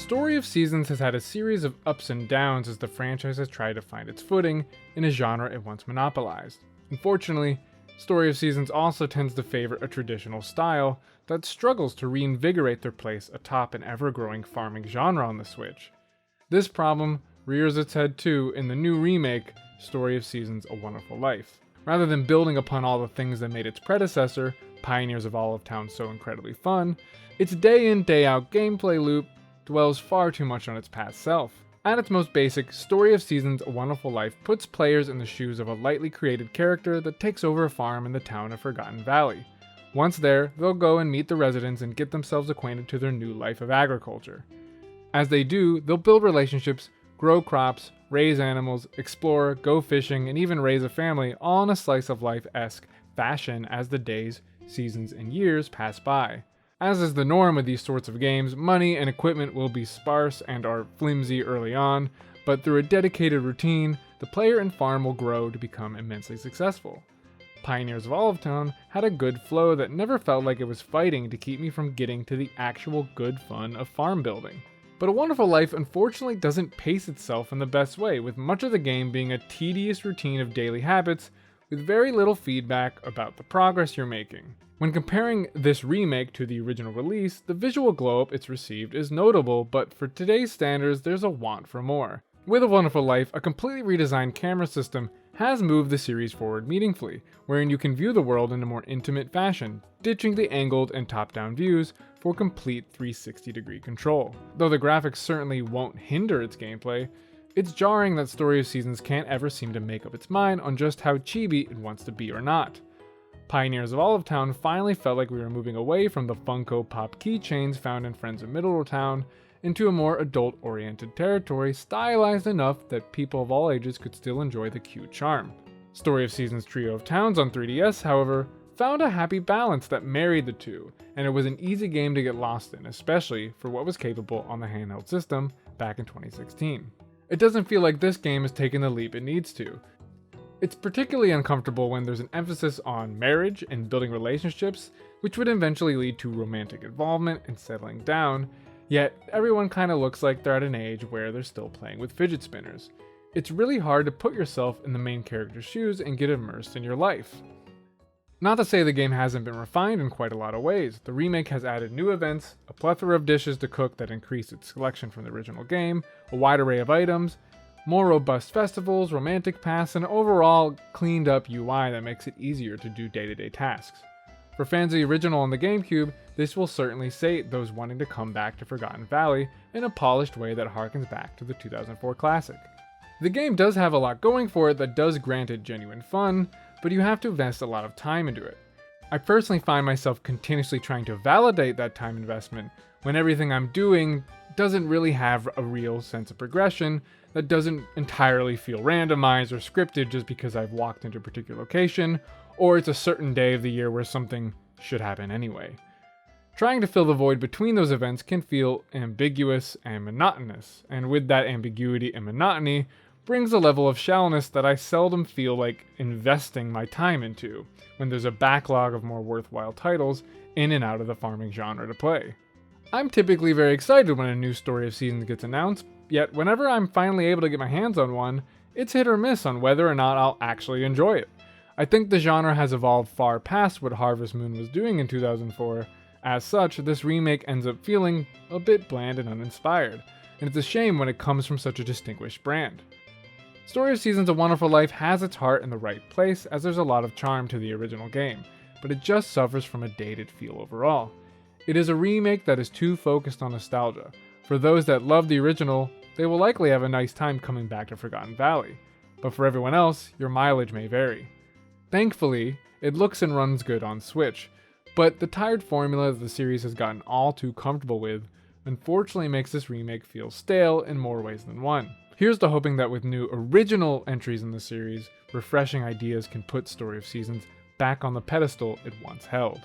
Story of Seasons has had a series of ups and downs as the franchise has tried to find its footing in a genre it once monopolized. Unfortunately, Story of Seasons also tends to favor a traditional style that struggles to reinvigorate their place atop an ever-growing farming genre on the Switch. This problem rears its head too in the new remake, Story of Seasons: A Wonderful Life. Rather than building upon all the things that made its predecessor, Pioneers of Olive Town, so incredibly fun, its day-in, day-out gameplay loop dwells far too much on its past self. At its most basic, Story of Seasons: A Wonderful Life puts players in the shoes of a lightly created character that takes over a farm in the town of Forgotten Valley. Once there, they'll go and meet the residents and get themselves acquainted to their new life of agriculture. As they do, they'll build relationships, grow crops, raise animals, explore, go fishing, and even raise a family, all in a slice-of-life-esque fashion as the days, seasons, and years pass by. As is the norm with these sorts of games, money and equipment will be sparse and are flimsy early on, but through a dedicated routine, the player and farm will grow to become immensely successful. Pioneers of Olive Town had a good flow that never felt like it was fighting to keep me from getting to the actual good fun of farm building. But A Wonderful Life unfortunately doesn't pace itself in the best way, with much of the game being a tedious routine of daily habits with very little feedback about the progress you're making. When comparing this remake to the original release, the visual glow-up it's received is notable, but for today's standards, there's a want for more. With A Wonderful Life, a completely redesigned camera system has moved the series forward meaningfully, wherein you can view the world in a more intimate fashion, ditching the angled and top-down views for complete 360-degree control. Though the graphics certainly won't hinder its gameplay, it's jarring that Story of Seasons can't ever seem to make up its mind on just how chibi it wants to be or not. Pioneers of Olive Town finally felt like we were moving away from the Funko Pop keychains found in Friends of Middletown into a more adult-oriented territory stylized enough that people of all ages could still enjoy the cute charm. Story of Seasons Trio of Towns on 3DS, however, found a happy balance that married the two, and it was an easy game to get lost in, especially for what was capable on the handheld system back in 2016. It doesn't feel like this game has taken the leap it needs to. It's particularly uncomfortable when there's an emphasis on marriage and building relationships, which would eventually lead to romantic involvement and settling down, yet everyone kinda looks like they're at an age where they're still playing with fidget spinners. It's really hard to put yourself in the main character's shoes and get immersed in your life. Not to say the game hasn't been refined in quite a lot of ways. The remake has added new events, a plethora of dishes to cook that increase its selection from the original game, a wide array of items, more robust festivals, romantic paths, and overall cleaned up UI that makes it easier to do day-to-day tasks. For fans of the original on the Gamecube, this will certainly sate those wanting to come back to Forgotten Valley in a polished way that harkens back to the 2004 classic. The game does have a lot going for it that does grant it genuine fun, but you have to invest a lot of time into it. I personally find myself continuously trying to validate that time investment when everything I'm doing doesn't really have a real sense of progression, that doesn't entirely feel randomized or scripted just because I've walked into a particular location, or it's a certain day of the year where something should happen anyway. Trying to fill the void between those events can feel ambiguous and monotonous, and with that ambiguity and monotony brings a level of shallowness that I seldom feel like investing my time into, when there's a backlog of more worthwhile titles in and out of the farming genre to play. I'm typically very excited when a new Story of Seasons gets announced, yet whenever I'm finally able to get my hands on one, it's hit or miss on whether or not I'll actually enjoy it. I think the genre has evolved far past what Harvest Moon was doing in 2004. As such, this remake ends up feeling a bit bland and uninspired, and it's a shame when it comes from such a distinguished brand. Story of Seasons: A Wonderful Life has its heart in the right place, as there's a lot of charm to the original game, but it just suffers from a dated feel overall. It is a remake that is too focused on nostalgia. For those that love the original, they will likely have a nice time coming back to Forgotten Valley, but for everyone else, your mileage may vary. Thankfully, it looks and runs good on Switch, but the tired formula that the series has gotten all too comfortable with unfortunately makes this remake feel stale in more ways than one. Here's to hoping that with new original entries in the series, refreshing ideas can put Story of Seasons back on the pedestal it once held.